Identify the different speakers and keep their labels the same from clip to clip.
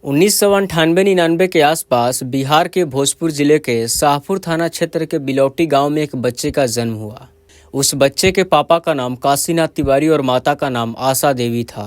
Speaker 1: 1998-99 के आसपास बिहार के भोजपुर जिले के शाहपुर थाना क्षेत्र के बिलौटी गांव में एक बच्चे का जन्म हुआ। उस बच्चे के पापा का नाम काशीनाथ तिवारी और माता का नाम आशा देवी था।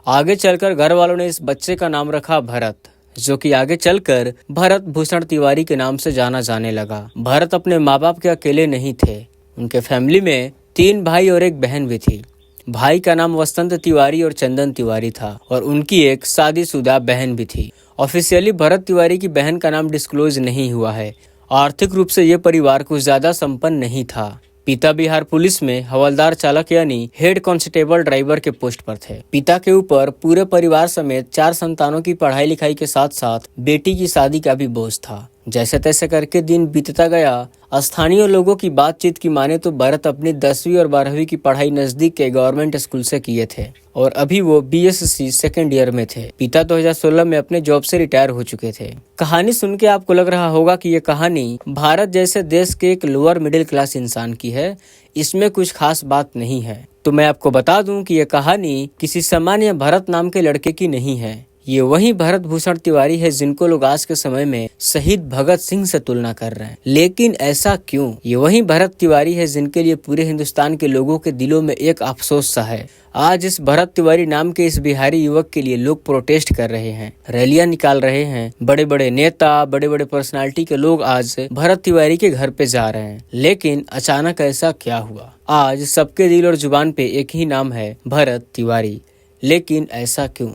Speaker 1: आगे चलकर घर वालों ने इस बच्चे का नाम रखा भरत, जो कि आगे चलकर भरत भूषण तिवारी के नाम से जाना जाने लगा। भरत अपने माँ बाप के अकेले नहीं थे, उनके फैमिली में 3 भाई और एक बहन भी थी। भाई का नाम वसंत तिवारी और चंदन तिवारी था और उनकी एक शादीशुदा बहन भी थी। ऑफिशियली भरत तिवारी की बहन का नाम डिस्क्लोज नहीं हुआ है। आर्थिक रूप से ये परिवार कुछ ज्यादा संपन्न नहीं था। पिता बिहार पुलिस में हवलदार चालक यानी हेड कांस्टेबल ड्राइवर के पोस्ट पर थे। पिता के ऊपर पूरे परिवार समेत 4 संतानों की पढ़ाई लिखाई के साथ साथ बेटी की शादी का भी बोझ था। जैसे तैसे करके दिन बीतता गया। स्थानीय लोगों की बातचीत की माने तो भरत अपनी 10वीं और 12वीं की पढ़ाई नजदीक के गवर्नमेंट स्कूल से किए थे और अभी वो BSc सेकेंड ईयर में थे। पिता 2016 में अपने जॉब से रिटायर हो चुके थे। कहानी सुन के आपको लग रहा होगा कि ये कहानी भारत जैसे देश के एक लोअर मिडिल क्लास इंसान की है, इसमें कुछ खास बात नहीं है। तो मैं आपको बता दूं कि ये कहानी किसी सामान्य भरत नाम के लड़के की नहीं है। ये वही भरत भूषण तिवारी है जिनको लोग आज के समय में शहीद भगत सिंह से तुलना कर रहे हैं। लेकिन ऐसा क्यों? ये वही भरत तिवारी है जिनके लिए पूरे हिंदुस्तान के लोगों के दिलों में एक अफसोस सा है। आज इस भरत तिवारी नाम के इस बिहारी युवक के लिए लोग प्रोटेस्ट कर रहे हैं, रैलियां निकाल रहे हैं। बड़े बड़े नेता, बड़े बड़े पर्सनालिटी के लोग आज भरत तिवारी के घर पे जा रहे हैं। लेकिन अचानक ऐसा क्या हुआ? आज सबके दिल और जुबान पे एक ही नाम है, भरत तिवारी। लेकिन ऐसा क्यों?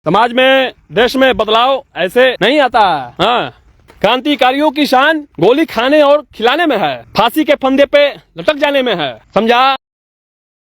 Speaker 2: समाज में, देश में बदलाव ऐसे नहीं आता है। हाँ, क्रांतिकारियों की शान गोली खाने और खिलाने में है, फांसी के फंदे पे लटक जाने में है, समझा?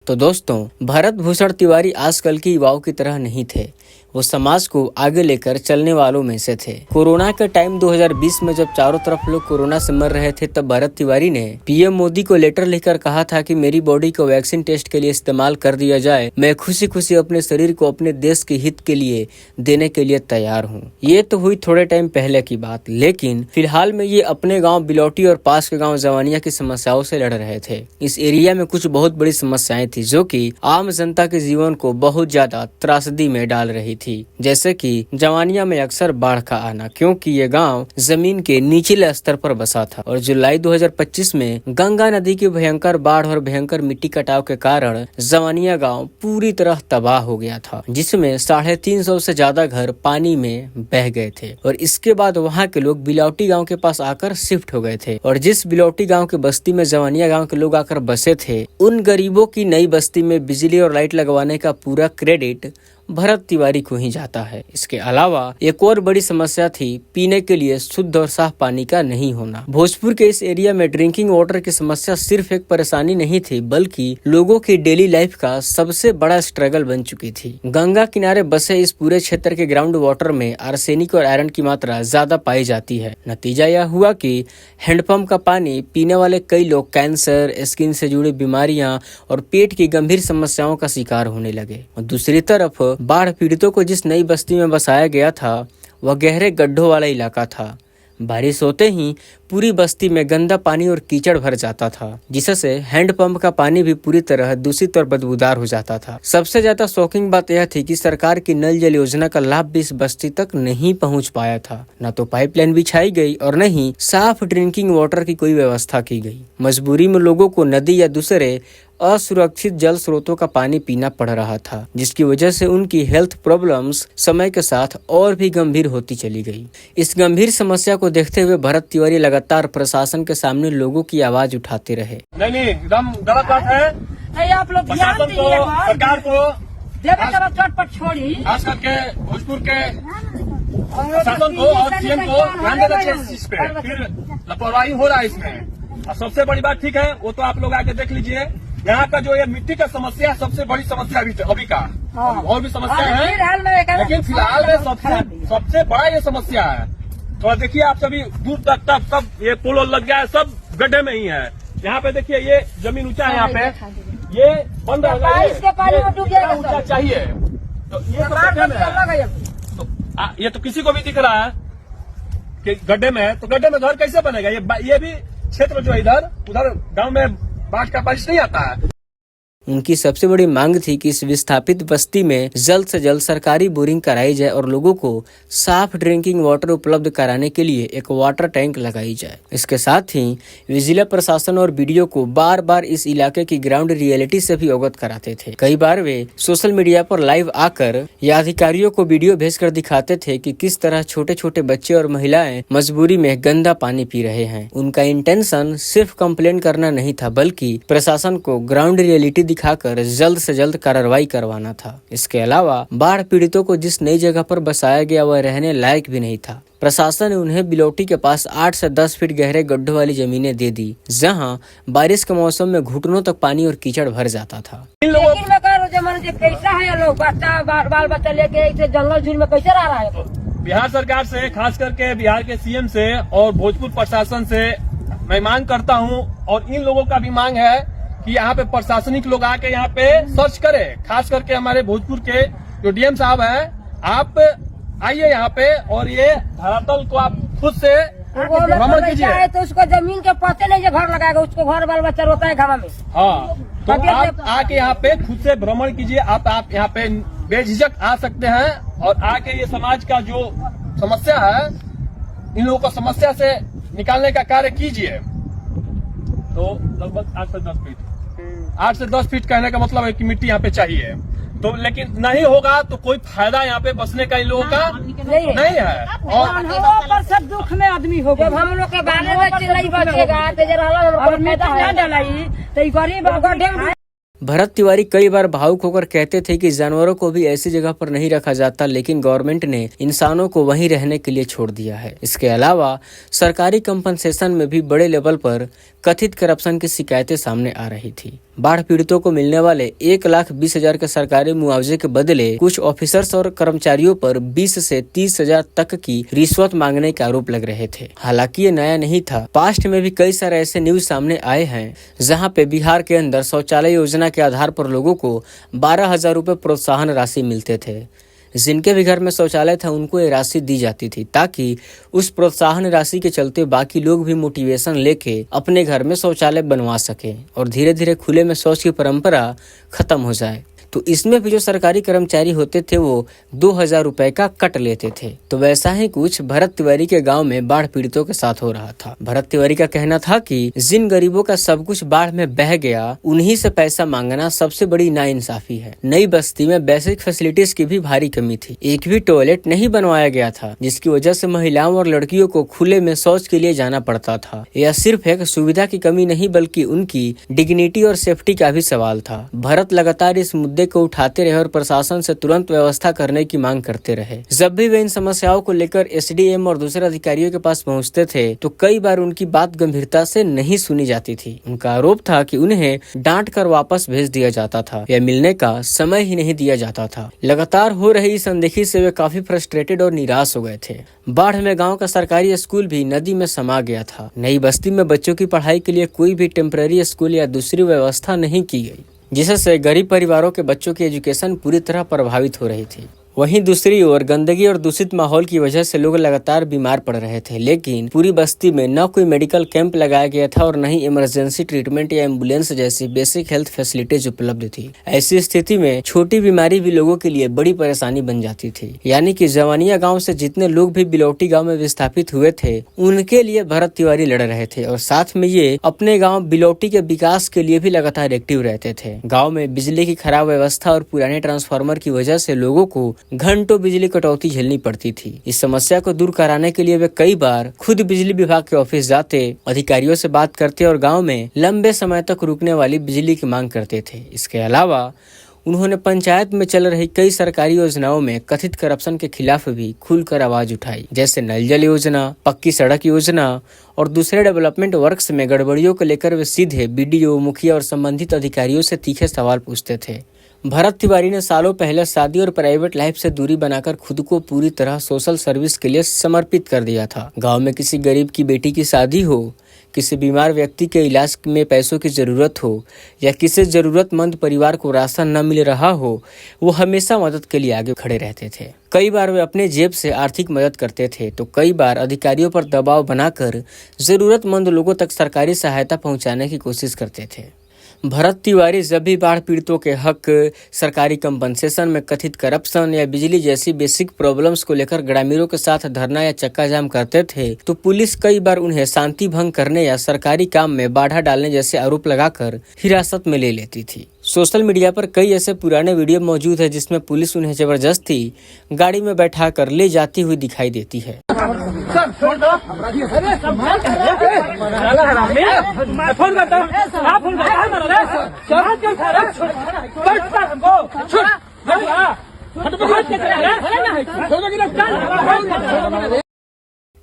Speaker 1: तो दोस्तों, भरत भूषण तिवारी आजकल के युवाओं की तरह नहीं थे। वो समाज को आगे लेकर चलने वालों में से थे। कोरोना के टाइम 2020 में जब चारों तरफ लोग कोरोना से मर रहे थे, तब भरत तिवारी ने PM मोदी को लेटर लिखकर कहा था कि मेरी बॉडी को वैक्सीन टेस्ट के लिए इस्तेमाल कर दिया जाए। मैं खुशी खुशी अपने शरीर को अपने देश के हित के लिए देने के लिए तैयार हूँ। ये तो हुई थोड़े टाइम पहले की बात, लेकिन फिलहाल में ये अपने गाँव बिलौटी और पास के गाँव जवानिया की समस्याओं से लड़ रहे थे। इस एरिया में कुछ बहुत बड़ी समस्याएं थी जो कि आम जनता के जीवन को बहुत ज्यादा त्रासदी में डाल रही थी। जैसे कि जवानिया में अक्सर बाढ़ का आना, क्योंकि ये गांव जमीन के निचले स्तर पर बसा था और जुलाई 2025 में गंगा नदी की भयंकर बाढ़ और भयंकर मिट्टी कटाव के कारण जवानिया गांव पूरी तरह तबाह हो गया था, जिसमें 350 से ज्यादा घर पानी में बह गए थे। और इसके बाद वहाँ के लोग बिलौटी गाँव के पास आकर शिफ्ट हो गए थे और जिस बिलौटी गाँव के बस्ती में जवानिया गाँव के लोग आकर बसे थे, उन गरीबों की नई बस्ती में बिजली और लाइट लगवाने का पूरा क्रेडिट भरत तिवारी को ही जाता है। इसके अलावा एक और बड़ी समस्या थी पीने के लिए शुद्ध और साफ पानी का नहीं होना। भोजपुर के इस एरिया में ड्रिंकिंग वाटर की समस्या सिर्फ एक परेशानी नहीं थी, बल्कि लोगों की डेली लाइफ का सबसे बड़ा स्ट्रगल बन चुकी थी। गंगा किनारे बसे इस पूरे क्षेत्र के ग्राउंड वाटर में आर्सेनिक और आयरन की मात्रा ज्यादा पाई जाती है। नतीजा यह हुआ कि हैंडपंप का पानी पीने वाले कई लोग कैंसर, स्किन से जुड़ी बीमारियां और पेट की गंभीर समस्याओं का शिकार होने लगे। और दूसरी तरफ बाढ़ पीड़ितों को जिस नई बस्ती में बसाया गया था, वह गहरे गड्ढों वाला इलाका था। बारिश होते ही पूरी बस्ती में गंदा पानी और कीचड़ भर जाता था, जिससे हैंडपंप का पानी भी पूरी तरह दूषित और बदबूदार हो जाता था। सबसे ज्यादा शॉकिंग बात यह थी कि सरकार की नल जल योजना का लाभ भी इस बस्ती तक नहीं पहुंच पाया था। न तो पाइपलाइन बिछाई गई और न ही साफ ड्रिंकिंग वाटर की कोई व्यवस्था की गई। मजबूरी में लोगों को नदी या दूसरे असुरक्षित जल स्रोतों का पानी पीना पड़ रहा था, जिसकी वजह से उनकी हेल्थ प्रॉब्लम्स समय के साथ और भी गंभीर होती चली गई। इस गंभीर समस्या को देखते हुए भरत तिवारी लगातार प्रशासन के सामने लोगों की आवाज उठाते रहे।
Speaker 2: नहीं, एकदम गलत बात है।
Speaker 3: नहीं, आप लोग ध्यान दीजिए,
Speaker 2: सरकार को
Speaker 3: गलत पर छोड़ी,
Speaker 2: खास करके भोजपुर के प्रशासन को और CM को ध्यान देना चाहिए इस चीज पे। फिर लापरवाही हो रहा है इसमें। और सबसे बड़ी बात, ठीक है, वो तो आप लोग आके देख लीजिए, यहाँ का जो ये मिट्टी का समस्या सबसे बड़ी समस्या अभी का। और भी समस्या है, लेकिन फिलहाल में सबसे बड़ा ये समस्या है। तो देखिए आप सभी दूर तक सब ये पुल लग गया है, सब गड्ढे में ही है। यहाँ पे देखिए ये जमीन ऊंचा है, यहाँ पे ये बंद ऊंचा चाहिए, तो ये गड्ढे में है। तो ये तो किसी को भी दिख रहा है कि गड्ढे में है, तो गड्ढे में घर कैसे बनेगा? ये भी क्षेत्र जो है इधर उधर गाँव में बाढ़ का बारिश नहीं आता है।
Speaker 1: उनकी सबसे बड़ी मांग थी कि इस विस्थापित बस्ती में जल्द से जल्द सरकारी बोरिंग कराई जाए और लोगों को साफ ड्रिंकिंग वाटर उपलब्ध कराने के लिए एक वाटर टैंक लगाई जाए। इसके साथ ही वे जिला प्रशासन और बीडीओ को बार बार इस इलाके की ग्राउंड रियलिटी से भी अवगत कराते थे। कई बार वे सोशल मीडिया पर लाइव आकर या अधिकारियों को वीडियो भेजकर दिखाते थे कि किस तरह छोटे छोटे बच्चे और महिलाएं मजबूरी में गंदा पानी पी रहे हैं। उनका इंटेंशन सिर्फ कंप्लेन करना नहीं था, बल्कि प्रशासन को ग्राउंड रियलिटी दिखाकर जल्द से जल्द कार्रवाई करवाना था। इसके अलावा बाढ़ पीड़ितों को जिस नई जगह पर बसाया गया वह रहने लायक भी नहीं था। प्रशासन ने उन्हें बिलौटी के पास 8 से 10 फीट गहरे गड्ढों वाली जमीनें दे दी, जहां बारिश के मौसम में घुटनों तक पानी और कीचड़ भर जाता था।
Speaker 2: इन लोगों
Speaker 3: लेकिन मैं कह रहा हूं, जमाने से कैसा है लोग बच्चा बाल बच्चा लेके इसे जंगल झील में कैसे रह रहा है।
Speaker 2: बिहार सरकार से, खास करके बिहार के सीएम से और भोजपुर प्रशासन से मैं मांग करता हूं, और इन लोगों का भी मांग है कि यहाँ पे प्रशासनिक लोग आके यहाँ पे सर्च करें। खास करके हमारे भोजपुर के जो डीएम साहब हैं, आप आइए यहाँ पे और ये धरातल को आप खुद से भ्रमण कीजिए।
Speaker 3: तो उसको जमीन के पते नहीं जो घर लगाएगा, उसको घर बाल बच्चा रोता है घामा में।
Speaker 2: हाँ, तो आप आके यहाँ पे खुद से भ्रमण कीजिए। आप यहाँ पे बेझिझक आ सकते हैं और आके ये समाज का जो समस्या है, इन लोगों को समस्या से निकालने का कार्य कीजिए। तो लगभग 8 से 10 फीट कहने का मतलब है कि मिट्टी यहाँ पे चाहिए। तो लेकिन नहीं होगा तो कोई फायदा यहाँ पे बसने का इन लोगों का नहीं है।
Speaker 3: और सब दुख में आदमी हो गया। हम लोग के बारे में चिल्लाई बचेगा तो गरीब।
Speaker 1: भरत तिवारी कई बार भावुक होकर कहते थे कि जानवरों को भी ऐसी जगह पर नहीं रखा जाता, लेकिन गवर्नमेंट ने इंसानों को वहीं रहने के लिए छोड़ दिया है। इसके अलावा सरकारी कंपनसेशन में भी बड़े लेवल पर कथित करप्शन की शिकायतें सामने आ रही थी। बाढ़ पीड़ितों को मिलने वाले 1,20,000 के सरकारी मुआवजे के बदले कुछ ऑफिसर्स और कर्मचारियों पर 20 से 30,000 तक की रिश्वत मांगने के आरोप लग रहे थे। हालांकि ये नया नहीं था, पास्ट में भी कई सारे ऐसे न्यूज सामने आए हैं जहां पे बिहार के अंदर शौचालय योजना के आधार पर लोगों को 12,000 रुपए प्रोत्साहन राशि मिलते थे। जिनके भी घर में शौचालय था उनको ये राशि दी जाती थी, ताकि उस प्रोत्साहन राशि के चलते बाकी लोग भी मोटिवेशन लेके अपने घर में शौचालय बनवा सकें और धीरे धीरे खुले में शौच की परंपरा खत्म हो जाए। तो इसमें भी जो सरकारी कर्मचारी होते थे वो 2,000 रुपए का कट लेते थे। तो वैसा ही कुछ भरत तिवारी के गांव में बाढ़ पीड़ितों के साथ हो रहा था। भरत तिवारी का कहना था कि जिन गरीबों का सब कुछ बाढ़ में बह गया उन्हीं से पैसा मांगना सबसे बड़ी नाइंसाफी है। नई बस्ती में बेसिक फैसिलिटीज की भी भारी कमी थी। एक भी टॉयलेट नहीं बनवाया गया था, जिसकी वजह से महिलाओं और लड़कियों को खुले में शौच के लिए जाना पड़ता था। यह सिर्फ एक सुविधा की कमी नहीं बल्कि उनकी डिग्निटी और सेफ्टी का भी सवाल था। भरत लगातार इस मुद्दे को उठाते रहे और प्रशासन से तुरंत व्यवस्था करने की मांग करते रहे। जब भी वे इन समस्याओं को लेकर एसडीएम और दूसरे अधिकारियों के पास पहुंचते थे तो कई बार उनकी बात गंभीरता से नहीं सुनी जाती थी। उनका आरोप था कि उन्हें डांट कर वापस भेज दिया जाता था या मिलने का समय ही नहीं दिया जाता था। लगातार हो रही इस अनदेखी से वे काफी फ्रस्ट्रेटेड और निराश हो गए थे। बाढ़ में गांव का सरकारी स्कूल भी नदी में समा गया था। नई बस्ती में बच्चों की पढ़ाई के लिए कोई भी टेम्पररी स्कूल या दूसरी व्यवस्था नहीं की गई, जिससे गरीब परिवारों के बच्चों की एजुकेशन पूरी तरह प्रभावित हो रही थी। वहीं दूसरी ओर गंदगी और दूषित माहौल की वजह से लोग लगातार बीमार पड़ रहे थे, लेकिन पूरी बस्ती में न कोई मेडिकल कैंप लगाया गया था और न ही इमरजेंसी ट्रीटमेंट या एम्बुलेंस जैसी बेसिक हेल्थ फैसिलिटीज उपलब्ध थी। ऐसी स्थिति में छोटी बीमारी भी लोगों के लिए बड़ी परेशानी बन जाती थी। यानी कि जवानिया गाँव से जितने लोग भी बिलौटी गाँव में विस्थापित हुए थे उनके लिए भरत तिवारी लड़ रहे थे और साथ में ये अपने गाँव बिलौटी के विकास के लिए भी लगातार एक्टिव रहते थे। गाँव में बिजली की खराब व्यवस्था और पुराने ट्रांसफार्मर की वजह से लोगों को घंटों बिजली कटौती झेलनी पड़ती थी। इस समस्या को दूर कराने के लिए वे कई बार खुद बिजली विभाग के ऑफिस जाते, अधिकारियों से बात करते और गांव में लंबे समय तक रुकने वाली बिजली की मांग करते थे। इसके अलावा उन्होंने पंचायत में चल रही कई सरकारी योजनाओं में कथित करप्शन के खिलाफ भी खुलकर आवाज उठाई, जैसे नल जल योजना, पक्की सड़क योजना और दूसरे डेवलपमेंट वर्क्स में गड़बड़ियों को लेकर वे सीधे बीडीओ, मुखिया और संबंधित अधिकारियों से तीखे सवाल पूछते थे। भरत तिवारी ने सालों पहले शादी और प्राइवेट लाइफ से दूरी बनाकर खुद को पूरी तरह सोशल सर्विस के लिए समर्पित कर दिया था। गांव में किसी गरीब की बेटी की शादी हो, किसी बीमार व्यक्ति के इलाज में पैसों की जरूरत हो या किसी जरूरतमंद परिवार को राशन न मिल रहा हो, वो हमेशा मदद के लिए आगे खड़े रहते थे। कई बार वे अपने जेब से आर्थिक मदद करते थे तो कई बार अधिकारियों पर दबाव बनाकर जरूरतमंद लोगों तक सरकारी सहायता पहुंचाने की कोशिश करते थे। भरत तिवारी जब भी बाढ़ पीड़ितों के हक, सरकारी कंपनसेशन में कथित करप्शन या बिजली जैसी बेसिक प्रॉब्लम्स को लेकर ग्रामीणों के साथ धरना या चक्का जाम करते थे तो पुलिस कई बार उन्हें शांति भंग करने या सरकारी काम में बाधा डालने जैसे आरोप लगाकर हिरासत में ले लेती थी। सोशल मीडिया पर कई ऐसे पुराने वीडियो मौजूद है जिसमें पुलिस उन्हें जबरदस्ती गाड़ी में बैठा कर ले जाती हुई दिखाई देती है।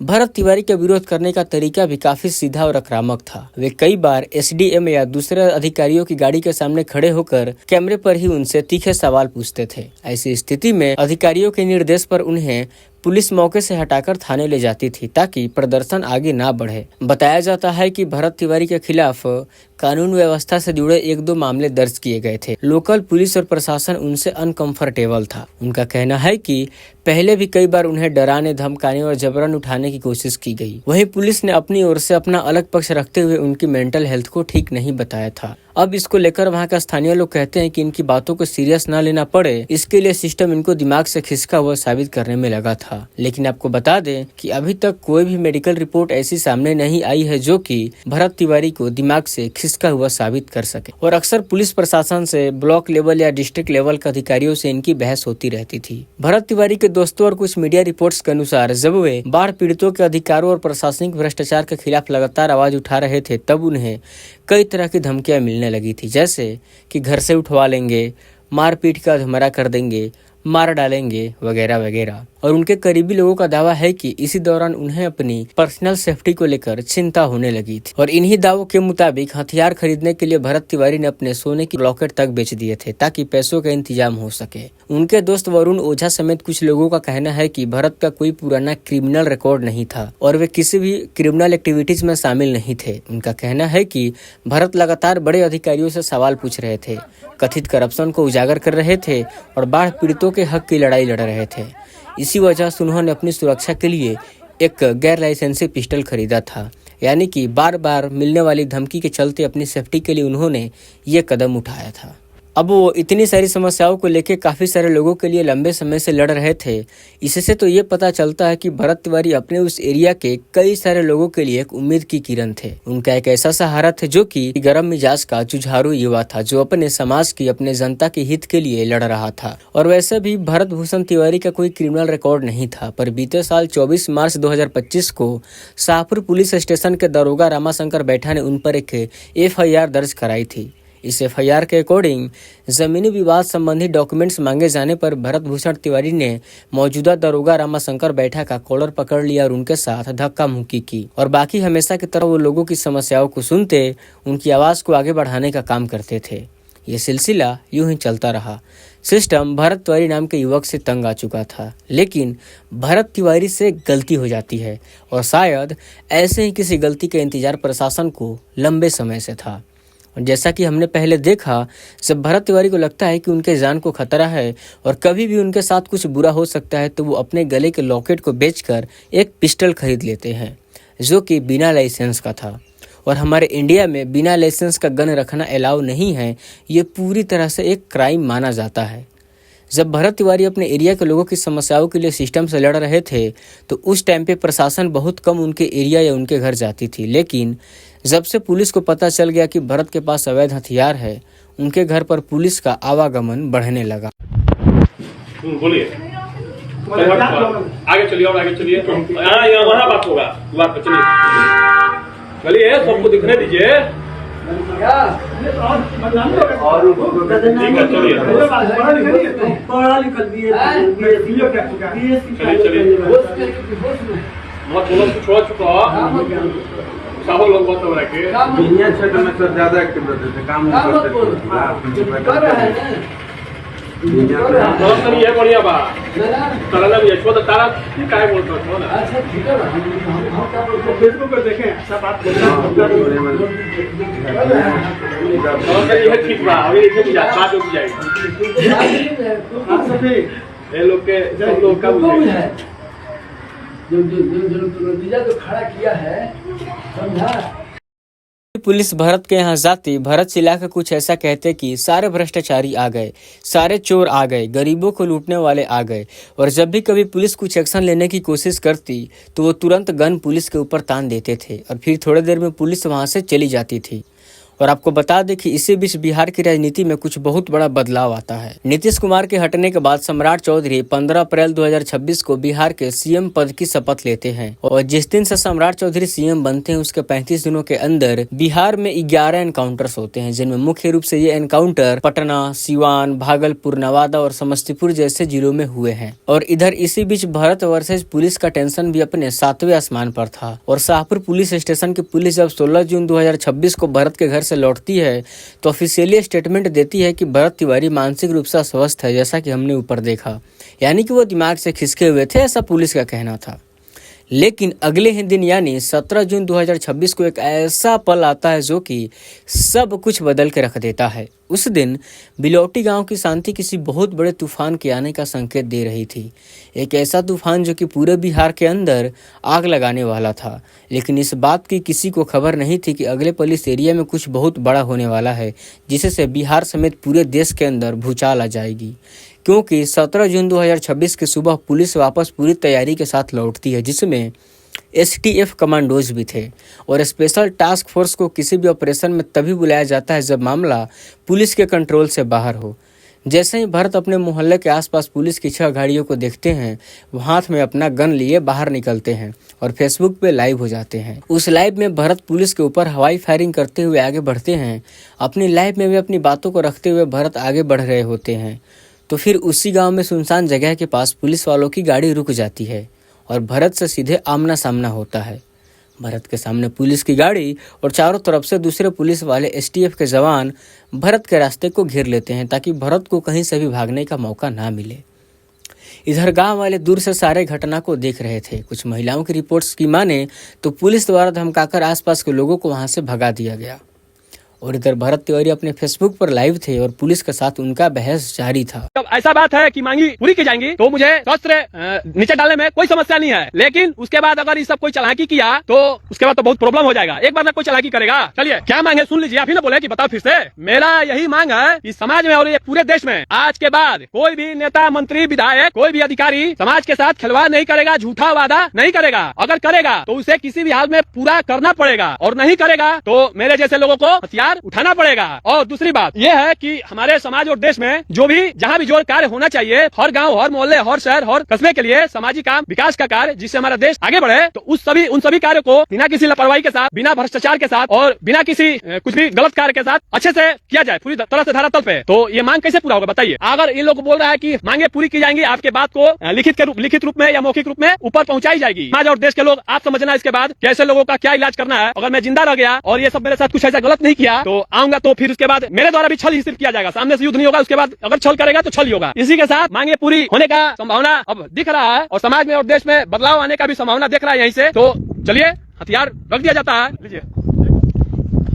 Speaker 1: भरत तिवारी का विरोध करने का तरीका भी काफी सीधा और आक्रामक था। वे कई बार एसडीएम या दूसरे अधिकारियों की गाड़ी के सामने खड़े होकर कैमरे पर ही उनसे तीखे सवाल पूछते थे। ऐसी स्थिति में अधिकारियों के निर्देश पर उन्हें पुलिस मौके से हटाकर थाने ले जाती थी ताकि प्रदर्शन आगे ना बढ़े। बताया जाता है कि भरत तिवारी के खिलाफ कानून व्यवस्था से जुड़े 1-2 मामले दर्ज किए गए थे। लोकल पुलिस और प्रशासन उनसे अनकंफर्टेबल था। उनका कहना है कि पहले भी कई बार उन्हें डराने, धमकाने और जबरन उठाने की कोशिश की गई। वहीं पुलिस ने अपनी ओर से अपना अलग पक्ष रखते हुए उनकी मेंटल हेल्थ को ठीक नहीं बताया था। अब इसको लेकर वहां का स्थानीय लोग कहते हैं कि इनकी बातों को सीरियस ना लेना पड़े, इसके लिए सिस्टम इनको दिमाग से खिसका हुआ साबित करने में लगा था। लेकिन आपको बता दें कि अभी तक कोई भी मेडिकल रिपोर्ट ऐसी सामने नहीं आई है जो कि भरत तिवारी को दिमाग से खिसका हुआ साबित कर सके। और अक्सर पुलिस प्रशासन से, ब्लॉक लेवल या डिस्ट्रिक्ट लेवल के अधिकारियों से इनकी बहस होती रहती थी। भरत तिवारी के दोस्तों और कुछ मीडिया रिपोर्ट्स के अनुसार जब वे बाढ़ पीड़ितों के अधिकारों और प्रशासनिक भ्रष्टाचार के खिलाफ लगातार आवाज उठा रहे थे तब उन्हें कई तरह की धमकियां मिलने लगी थी, जैसे कि घर से उठवा लेंगे, मारपीट का धमरा कर देंगे, मार डालेंगे वगैरह वगैरह। और उनके करीबी लोगों का दावा है कि इसी दौरान उन्हें अपनी पर्सनल सेफ्टी को लेकर चिंता होने लगी थी। और इन्हीं दावों के मुताबिक हथियार खरीदने के लिए भरत तिवारी ने अपने सोने की लॉकेट तक बेच दिए थे ताकि पैसों का इंतजाम हो सके। उनके दोस्त वरुण ओझा समेत कुछ लोगों का कहना है कि भरत का कोई पुराना क्रिमिनल रिकॉर्ड नहीं था और वे किसी भी क्रिमिनल एक्टिविटीज में शामिल नहीं थे। उनका कहना है कि भरत लगातार बड़े अधिकारियों से सवाल पूछ रहे थे, कथित करप्शन को उजागर कर रहे थे और बाढ़ पीड़ितों के हक की लड़ाई लड़ रहे थे। इसी वजह से उन्होंने अपनी सुरक्षा के लिए एक गैर लाइसेंसी पिस्टल खरीदा था, यानी कि बार बार मिलने वाली धमकी के चलते अपनी सेफ्टी के लिए उन्होंने ये कदम उठाया था। अब वो इतनी सारी समस्याओं को लेकर काफी सारे लोगों के लिए लंबे समय से लड़ रहे थे। इससे तो ये पता चलता है कि भरत तिवारी अपने उस एरिया के कई सारे लोगों के लिए एक उम्मीद की किरण थे। उनका एक ऐसा सहारा थे जो कि गर्म मिजाज का जुझारू युवा था जो अपने समाज की, अपने जनता के हित के लिए लड़ रहा था। और वैसे भी भरत भूषण तिवारी का कोई क्रिमिनल रिकॉर्ड नहीं था, पर बीते साल 24 मार्च 2025 को शाहपुर पुलिस स्टेशन के दरोगा रामाशंकर बैठा ने उन पर एक FIR दर्ज कराई थी। इस FIR के अकॉर्डिंग जमीनी विवाद संबंधी डॉक्यूमेंट्स मांगे जाने पर भरत भूषण तिवारी ने मौजूदा दरोगा रामाशंकर बैठा का कॉलर पकड़ लिया और उनके साथ धक्का मुक्की की। और बाकी हमेशा की तरह वो लोगों की समस्याओं को सुनते, उनकी आवाज को आगे बढ़ाने का काम करते थे। ये सिलसिला यूं ही चलता रहा। सिस्टम भरत तिवारी नाम के युवक से तंग आ चुका था, लेकिन भरत तिवारी से गलती हो जाती है और शायद ऐसे ही किसी गलती के इंतजार प्रशासन को लंबे समय से था। और जैसा कि हमने पहले देखा, जब भरत तिवारी को लगता है कि उनके जान को खतरा है और कभी भी उनके साथ कुछ बुरा हो सकता है तो वो अपने गले के लॉकेट को बेचकर एक पिस्टल खरीद लेते हैं जो कि बिना लाइसेंस का था। और हमारे इंडिया में बिना लाइसेंस का गन रखना अलाउ नहीं है, ये पूरी तरह से एक क्राइम माना जाता है। जब भरत तिवारी अपने एरिया के लोगों की समस्याओं के लिए सिस्टम से लड़ रहे थे तो उस टाइम पे प्रशासन बहुत कम उनके एरिया या उनके घर जाती थी, लेकिन जब से पुलिस को पता चल गया कि भरत के पास अवैध हथियार है, उनके घर पर पुलिस का आवागमन बढ़ने लगा।
Speaker 2: बोलिए, आगे चलिए और आगे चलिए, यहाँ वहाँ बात होगा, बात पर चलिए, सबको दिखने दीजिए। छोड़ चुका सब लोग बहुत हो रहे
Speaker 4: दुनिया क्षेत्र में सर ज्यादा एक्टिव रहते थे, काम करते थे।
Speaker 2: है बढ़िया बात तारा भी छोड़ तारा क्या बोलता हो ना। अच्छा ठीक है, फेसबुक पर देखें सब बात ठीक बा, अभी बात हो जाएगी। ये लोग के सब लोग का जो नतीजा जो खड़ा किया है, समझा।
Speaker 1: पुलिस भरत के यहाँ जाती, भरत चिल्लाकर कुछ ऐसा कहते कि सारे भ्रष्टाचारी आ गए, सारे चोर आ गए, गरीबों को लूटने वाले आ गए। और जब भी कभी पुलिस कुछ एक्शन लेने की कोशिश करती तो वो तुरंत गन पुलिस के ऊपर तान देते थे और फिर थोड़ी देर में पुलिस वहां से चली जाती थी। और आपको बता दें कि इसी बीच बिहार की राजनीति में कुछ बहुत बड़ा बदलाव आता है। नीतीश कुमार के हटने के बाद सम्राट चौधरी 15 अप्रैल 2026 को बिहार के सीएम पद की शपथ लेते हैं और जिस दिन से सम्राट चौधरी सीएम बनते हैं उसके 35 दिनों के अंदर बिहार में 11 एनकाउंटर्स होते हैं, जिनमें मुख्य रूप से ये एनकाउंटर पटना, सिवान, भागलपुर, नवादा और समस्तीपुर जैसे जिलों में हुए हैं। और इधर इसी बीच भारत वर्सेज पुलिस का टेंशन भी अपने 7वें आसमान पर था और शाहपुर पुलिस स्टेशन की पुलिस जब 16 जून 2026 को भरत के घर से लौटती है तो ऑफिशियली स्टेटमेंट देती है कि भरत तिवारी मानसिक रूप से अस्वस्थ है, जैसा कि हमने ऊपर देखा, यानी कि वो दिमाग से खिसके हुए थे, ऐसा पुलिस का कहना था। लेकिन अगले ही दिन यानी 17 जून 2026 को एक ऐसा पल आता है जो कि सब कुछ बदल के रख देता है। उस दिन बिलौटी गांव की शांति किसी बहुत बड़े तूफान के आने का संकेत दे रही थी, एक ऐसा तूफान जो कि पूरे बिहार के अंदर आग लगाने वाला था। लेकिन इस बात की किसी को खबर नहीं थी कि अगले पल इस एरिया में कुछ बहुत बड़ा होने वाला है, जिससे बिहार समेत पूरे देश के अंदर भूचाल आ जाएगी। क्योंकि 17 जून 2026 की सुबह पुलिस वापस पूरी तैयारी के साथ लौटती है, जिसमें STF कमांडोज भी थे और स्पेशल टास्क फोर्स को किसी भी ऑपरेशन में तभी बुलाया जाता है जब मामला पुलिस के कंट्रोल से बाहर हो। जैसे ही भरत अपने मोहल्ले के आसपास पुलिस की 6 गाड़ियों को देखते हैं, वो हाथ में अपना गन लिए बाहर निकलते हैं और फेसबुक पे लाइव हो जाते हैं। उस लाइव में भरत पुलिस के ऊपर हवाई फायरिंग करते हुए आगे बढ़ते हैं। अपनी लाइव में भी अपनी बातों को रखते हुए भरत आगे बढ़ रहे होते हैं। तो फिर उसी गांव में सुनसान जगह के पास पुलिस वालों की गाड़ी रुक जाती है और भरत से सीधे आमना सामना होता है। भरत के सामने पुलिस की गाड़ी और चारों तरफ से दूसरे पुलिस वाले STF के जवान भरत के रास्ते को घेर लेते हैं ताकि भरत को कहीं से भी भागने का मौका ना मिले। इधर गांव वाले दूर से सारे घटना को देख रहे थे। कुछ महिलाओं की रिपोर्ट्स की माने तो पुलिस द्वारा धमकाकर आसपास के लोगों को वहां से भगा दिया गया। और इधर भरत तिवारी अपने फेसबुक पर लाइव थे और पुलिस के साथ उनका बहस जारी था।
Speaker 2: जब ऐसा बात है कि मांगी पूरी की जाएंगी तो मुझे शस्त्र नीचे डालने में कोई समस्या नहीं है, लेकिन उसके बाद अगर ये सब कोई चालाकी किया तो उसके बाद तो बहुत प्रॉब्लम हो जाएगा। एक बार में कोई चालाकी करेगा। चलिए क्या मांग है सुन लीजिए, आप ही ना बोले कि बताओ फिर से। मेरा यही मांग है कि समाज में और ये पूरे देश में आज के बाद कोई भी नेता, मंत्री, विधायक, कोई भी अधिकारी समाज के साथ खिलवाड़ नहीं करेगा, झूठा वादा नहीं करेगा। अगर करेगा तो उसे किसी भी हाल में पूरा करना पड़ेगा और नहीं करेगा तो मेरे जैसे लोगों को हथियार उठाना पड़ेगा। और दूसरी बात यह है कि हमारे समाज और देश में जो भी जहाँ भी जो कार्य होना चाहिए, हर गांव, हर मोहल्ले, हर शहर, हर कस्बे के लिए सामाजिक काम, विकास का कार्य, जिससे हमारा देश आगे बढ़े, तो उन सभी कार्यों को बिना किसी लापरवाही के साथ, बिना भ्रष्टाचार के साथ और बिना किसी कुछ भी गलत कार्य के साथ अच्छे से किया जाए, पूरी तरह से धरातल पे। तो ये मांग कैसे पूरा होगा बताइए। अगर इन लोग बोल रहा है कि मांगे पूरी की जाएंगी, आपके बात को लिखित रूप में या मौखिक रूप में ऊपर पहुंचाई जाएगी। समाज और देश के लोग आप समझना इसके बाद कैसे लोगों का क्या इलाज करना है। अगर मैं जिंदा रह गया और ये सब मेरे साथ कुछ ऐसा गलत नहीं किया तो आऊंगा, तो फिर उसके बाद मेरे द्वारा भी छल ही सिर्फ किया जाएगा, सामने से युद्ध नहीं होगा। उसके बाद अगर छल करेगा तो छल ही होगा। इसी के साथ मांगे पूरी होने का संभावना अब दिख रहा है और समाज में और देश में बदलाव आने का भी संभावना दिख रहा है यहीं से। तो चलिए हथियार रख दिया जाता है, लीजिए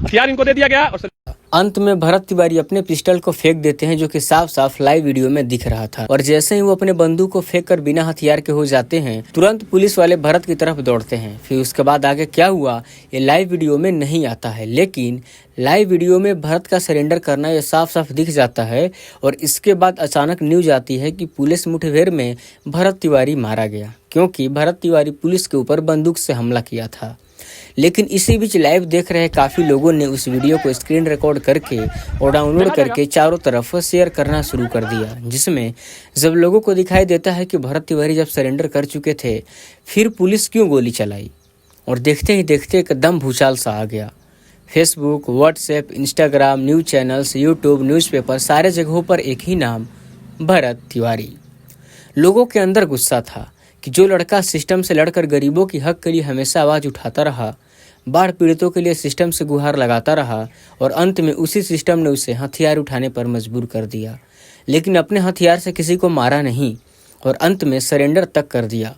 Speaker 2: हथियार इनको दे दिया गया। और
Speaker 1: अंत में भरत तिवारी अपने पिस्टल को फेंक देते हैं, जो कि साफ साफ लाइव वीडियो में दिख रहा था। और जैसे ही वो अपने बंदूक को फेंक कर बिना हथियार के हो जाते हैं, तुरंत पुलिस वाले भरत की तरफ दौड़ते हैं। फिर उसके बाद आगे क्या हुआ ये लाइव वीडियो में नहीं आता है, लेकिन लाइव वीडियो में भरत का सरेंडर करना ये साफ साफ दिख जाता है। और इसके बाद अचानक न्यूज आती है कि पुलिस मुठभेड़ में भरत तिवारी मारा गया, क्योंकि भरत तिवारी पुलिस के ऊपर बंदूक से हमला किया था। लेकिन इसी बीच लाइव देख रहे काफी लोगों ने उस वीडियो को स्क्रीन रिकॉर्ड करके और डाउनलोड करके चारों तरफ शेयर करना शुरू कर दिया, जिसमें जब लोगों को दिखाई देता है कि भरत तिवारी जब सरेंडर कर चुके थे, फिर पुलिस क्यों गोली चलाई। और देखते ही देखते एकदम भूचाल सा आ गया। Facebook, WhatsApp, Instagram, news channels, YouTube, newspaper, सारे जगहों पर एक ही नाम, भरत तिवारी। लोगों के अंदर गुस्सा था कि जो लड़का सिस्टम से लड़कर गरीबों की हक के लिए हमेशा आवाज़ उठाता रहा, बाढ़ पीड़ितों के लिए सिस्टम से गुहार लगाता रहा, और अंत में उसी सिस्टम ने उसे हथियार उठाने पर मजबूर कर दिया। लेकिन अपने हथियार से किसी को मारा नहीं और अंत में सरेंडर तक कर दिया।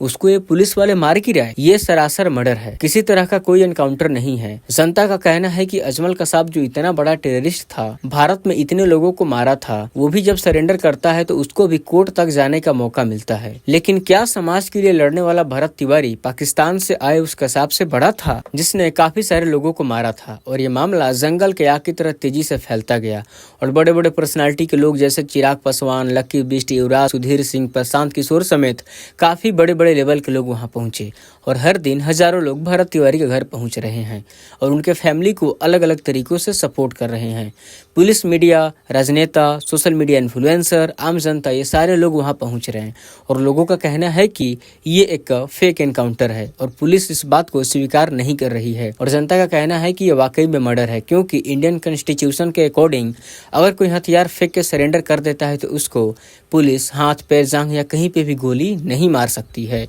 Speaker 1: उसको ये पुलिस वाले मार क्यों रहे? ये सरासर मर्डर है, किसी तरह का कोई एनकाउंटर नहीं है। जनता का कहना है कि अजमल कसाब जो इतना बड़ा टेररिस्ट था, भारत में इतने लोगों को मारा था, वो भी जब सरेंडर करता है तो उसको भी कोर्ट तक जाने का मौका मिलता है। लेकिन क्या समाज के लिए लड़ने वाला भरत तिवारी पाकिस्तान से आए उस कसाब से बड़ा था जिसने काफी सारे लोगों को मारा था? और ये मामला जंगल के आग की तरह तेजी से फैलता गया और बड़े बड़े पर्सनालिटी के लोग जैसे चिराग पासवान, लकी बिष्ट, युवराज, सुधीर सिंह, प्रशांत किशोर समेत काफी बड़े बड़े लेवल के लोग वहां पहुंचे और हर दिन हजारों लोग भरत तिवारी के घर पहुंच रहे हैं और उनके फैमिली को अलग अलग तरीकों से सपोर्ट कर रहे हैं। पुलिस, मीडिया, राजनेता, सोशल मीडिया इन्फ्लुएंसर, आम जनता, ये सारे लोग वहां पहुंच रहे हैं और लोगों का कहना है कि ये एक फेक एनकाउंटर है और पुलिस इस बात को स्वीकार नहीं कर रही है और जनता का कहना है कि ये वाकई में मर्डर है, क्योंकि इंडियन कॉन्स्टिट्यूशन के अकॉर्डिंग अगर कोई हथियार फेंक के सरेंडर कर देता है तो उसको पुलिस हाथ, पैर, जांघ या कहीं पे भी गोली नहीं मार सकती है।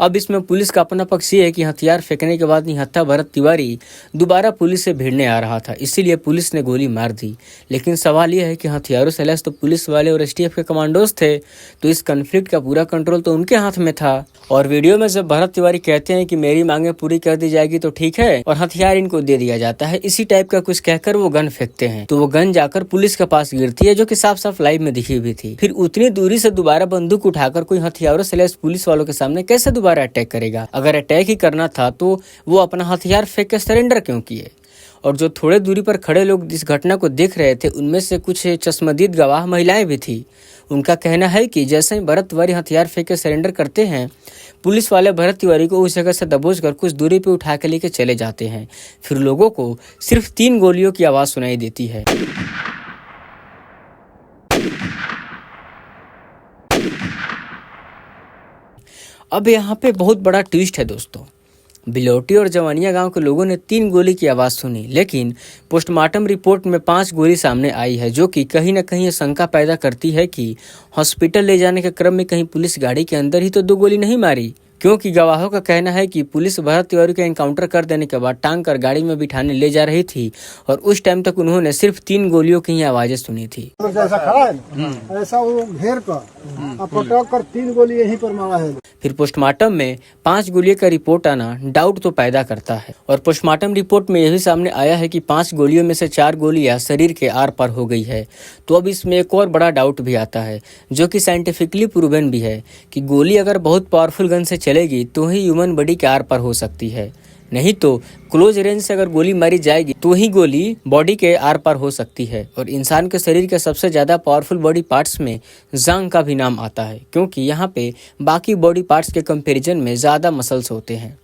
Speaker 1: अब इसमें पुलिस का अपना पक्ष ये है कि हथियार फेंकने के बाद निहत्था भरत तिवारी दोबारा पुलिस से भिड़ने आ रहा था, इसीलिए पुलिस ने गोली मार दी। लेकिन सवाल यह है कि हथियारों से लैस तो पुलिस वाले और एसटीएफ के कमांडोज थे, तो इस कन्फ्लिक्ट का पूरा कंट्रोल तो उनके हाथ में था। और वीडियो में जब भरत तिवारी कहते हैं कि मेरी मांगे पूरी कर दी जाएगी तो ठीक है और हथियार इनको दे दिया जाता है, इसी टाइप का कुछ कहकर वो गन फेंकते हैं तो वो गन जाकर पुलिस के पास गिरती है, जो कि साफ साफ लाइव में दिखी हुई थी। फिर उतनी दूरी से दोबारा बंदूक उठाकर कोई हथियारों से लैस पुलिस वालों के सामने कैसे दोबारा अटैक करेगा? अगर अटैक ही करना था तो वो अपना हथियार फेंक के सरेंडर क्यों किए? और जो थोड़े दूरी पर खड़े लोग इस घटना को देख रहे थे उनमें से कुछ चश्मदीद गवाह महिलाएं भी थी। उनका कहना है कि जैसे ही भरत तिवारी हथियार फेंक के सरेंडर करते हैं, पुलिस वाले भरत तिवारी को उस जगह से दबोच कर कुछ दूरी पे उठा के लेके चले जाते हैं। फिर लोगों को सिर्फ 3 गोलियों की आवाज सुनाई देती है। अब यहाँ पे बहुत बड़ा ट्विस्ट है दोस्तों। बिलोटी और जवानिया गांव के लोगों ने 3 गोली की आवाज़ सुनी, लेकिन पोस्टमार्टम रिपोर्ट में 5 गोली सामने आई है, जो कि कहीं न कहीं ये शंका पैदा करती है कि हॉस्पिटल ले जाने के क्रम में कहीं पुलिस गाड़ी के अंदर ही तो 2 गोली नहीं मारी, क्योंकि गवाहों का कहना है कि पुलिस भरत तिवारी का एनकाउंटर कर देने के बाद टांग कर गाड़ी में बिठाने ले जा रही थी और उस टाइम तक उन्होंने सिर्फ 3 गोलियों की ही आवाजें सुनी थी।
Speaker 5: जैसा खड़ा है ना, ऐसा वो घेर कर पटक कर 3 गोली यहीं पर मारा है।
Speaker 1: फिर पोस्टमार्टम में 5 गोलियों का रिपोर्ट आना डाउट तो पैदा करता है और पोस्टमार्टम रिपोर्ट में यह भी सामने आया है कि 5 गोलियों में से 4 गोलियां शरीर के आर पार हो गई है। तो अब इसमें एक और बड़ा डाउट भी आता है, जो कि साइंटिफिकली प्रूवन भी है, कि गोली अगर बहुत पावरफुल गन से चलेगी तो ही ह्यूमन बॉडी के आर पार हो सकती है, नहीं तो क्लोज रेंज से अगर गोली मारी जाएगी तो ही गोली बॉडी के आर पार हो सकती है। और इंसान के शरीर के सबसे ज्यादा पावरफुल बॉडी पार्ट्स में जांघ का भी नाम आता है, क्योंकि यहाँ पे बाकी बॉडी पार्ट्स के कंपैरिजन में ज्यादा मसल्स होते हैं।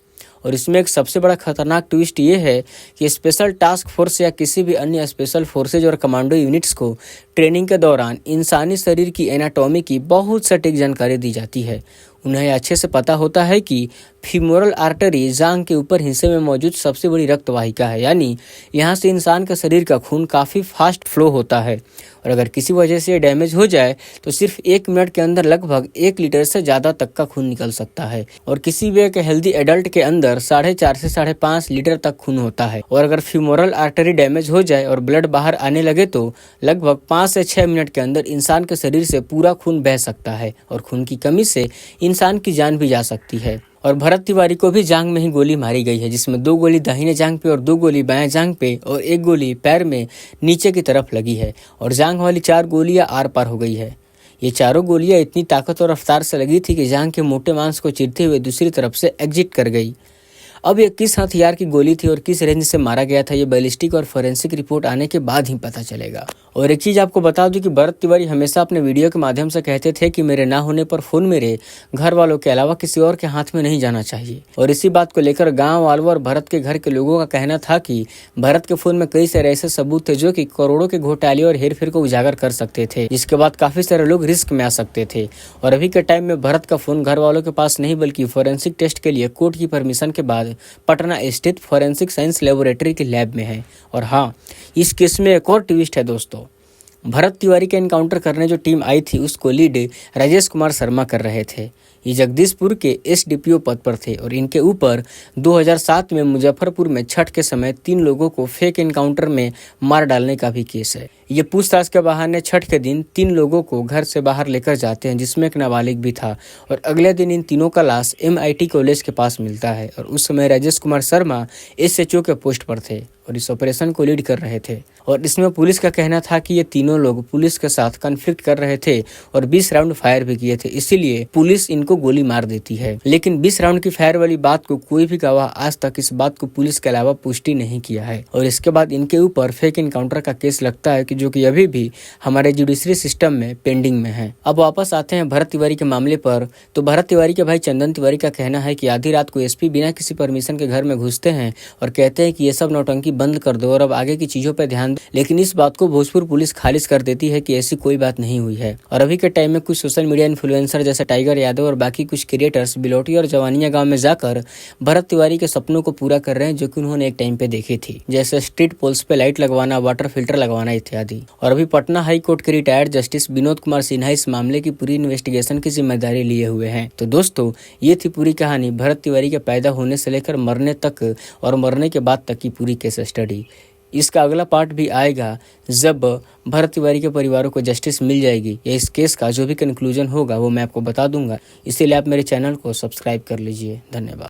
Speaker 1: और इसमें एक सबसे बड़ा खतरनाक ट्विस्ट ये है कि स्पेशल टास्क फोर्स या किसी भी अन्य स्पेशल फोर्सेज और कमांडो यूनिट्स को ट्रेनिंग के दौरान इंसानी शरीर की एनाटॉमी की बहुत सटीक जानकारी दी जाती है। उन्हें अच्छे से पता होता है कि फीमोरल आर्टरी जांघ के ऊपर हिस्से में मौजूद सबसे बड़ी रक्त वाहिका है, यानी यहाँ से इंसान का शरीर का खून काफ़ी फास्ट फ्लो होता है और अगर किसी वजह से डैमेज हो जाए तो सिर्फ 1 मिनट के अंदर लगभग 1 लीटर से ज़्यादा तक का खून निकल सकता है और किसी भी एक हेल्दी एडल्ट के अंदर 4.5 से 5.5 लीटर तक खून होता है। और अगर फीमोरल आर्टरी डैमेज हो जाए और ब्लड बाहर आने लगे तो लगभग 5 से 6 मिनट के अंदर इंसान के शरीर से पूरा खून बह सकता है और खून की कमी से इंसान की जान भी जा सकती है। और भरत तिवारी को भी जांघ में ही गोली मारी गई है, जिसमें 2 गोली दाहिने जांघ पे और 2 गोली बाएं जांघ पे और 1 गोली पैर में नीचे की तरफ लगी है और जांघ वाली 4 गोलियां आर पार हो गई है। ये चारों गोलियां इतनी ताकत और रफ्तार से लगी थी कि जांघ के मोटे मांस को चीरते हुए दूसरी तरफ से एग्जिट कर गई। अब ये किस हथियार की गोली थी और किस रेंज से मारा गया था, ये बैलिस्टिक और फोरेंसिक रिपोर्ट आने के बाद ही पता चलेगा। और एक चीज़ आपको बता दूं कि भरत तिवारी हमेशा अपने वीडियो के माध्यम से कहते थे कि मेरे ना होने पर फोन मेरे घर वालों के अलावा किसी और के हाथ में नहीं जाना चाहिए। और इसी बात को लेकर गाँव वालों और भरत के घर के लोगों का कहना था कि भरत के फोन में कई सारे ऐसे सबूत थे जो कि करोड़ों के घोटाले और हेरफेर को उजागर कर सकते थे, जिसके बाद काफी सारे लोग रिस्क में आ सकते थे। और अभी के टाइम में भरत का फोन घर वालों के पास नहीं बल्कि फोरेंसिक टेस्ट के लिए कोर्ट की परमिशन के बाद पटना स्थित फोरेंसिक साइंस लेबोरेटरी के लैब में है। और हाँ, इस केस में एक और ट्विस्ट है दोस्तों। भरत तिवारी के एनकाउंटर करने जो टीम आई थी उसको लीड राजेश कुमार शर्मा कर रहे थे। ये जगदीशपुर के SDPO पद पर थे और इनके ऊपर 2007 में मुजफ्फरपुर में छठ के समय 3 लोगों को फेक एनकाउंटर में मार डालने का भी केस है। ये पूछताछ के बहाने छठ के दिन 3 लोगों को घर से बाहर लेकर जाते हैं, जिसमें एक नाबालिग भी था, और अगले दिन इन तीनों का लाश MIT कॉलेज के पास मिलता है। और उस समय राजेश कुमार शर्मा SHO के पोस्ट पर थे और इस ऑपरेशन को लीड कर रहे थे। और इसमें पुलिस का कहना था कि ये तीनों लोग पुलिस के साथ कॉन्फ्लिक्ट कर रहे थे और 20 राउंड फायर भी किए थे, इसीलिए पुलिस इनको गोली मार देती है। लेकिन 20 राउंड की फायर वाली बात को कोई भी गवाह आज तक इस बात को पुलिस के अलावा पुष्टि नहीं किया है। और इसके बाद इनके ऊपर फेक एनकाउंटर का केस लगता है, जो कि अभी भी हमारे जुडिशरी सिस्टम में पेंडिंग में है। अब वापस आते हैं भरत तिवारी के मामले पर। तो भरत तिवारी के भाई चंदन तिवारी का कहना है कि आधी रात को SP बिना किसी परमिशन के घर में घुसते हैं और कहते हैं कि ये सब नौटंकी बंद कर दो और अब आगे की चीजों पर ध्यान दो। लेकिन इस बात को भोजपुर पुलिस खारिज कर देती है कि ऐसी कोई बात नहीं हुई है। और अभी के टाइम में कुछ सोशल मीडिया इन्फ्लुएंसर जैसे टाइगर यादव और बाकी कुछ क्रिएटर्स बिलोटी और जवानिया गांव में जाकर भरत तिवारी के सपनों को पूरा कर रहे हैं, जो कि उन्होंने एक टाइम पे देखी थी, जैसे स्ट्रीट पोल्स पे लाइट लगवाना, वाटर फिल्टर लगवाना इत्यादि। और अभी पटना हाई कोर्ट के रिटायर्ड जस्टिस विनोद कुमार सिन्हा इस मामले की पूरी इन्वेस्टिगेशन की जिम्मेदारी लिए हुए हैं। तो दोस्तों, ये थी पूरी कहानी भरत तिवारी के पैदा होने से लेकर मरने तक और मरने के बाद तक की पूरी केस स्टडी। इसका अगला पार्ट भी आएगा जब भरत तिवारी के परिवारों को जस्टिस मिल जाएगी, या इस केस का जो भी कंक्लूजन होगा वो मैं आपको बता दूंगा। इसीलिए आप मेरे चैनल को सब्सक्राइब कर लीजिए। धन्यवाद।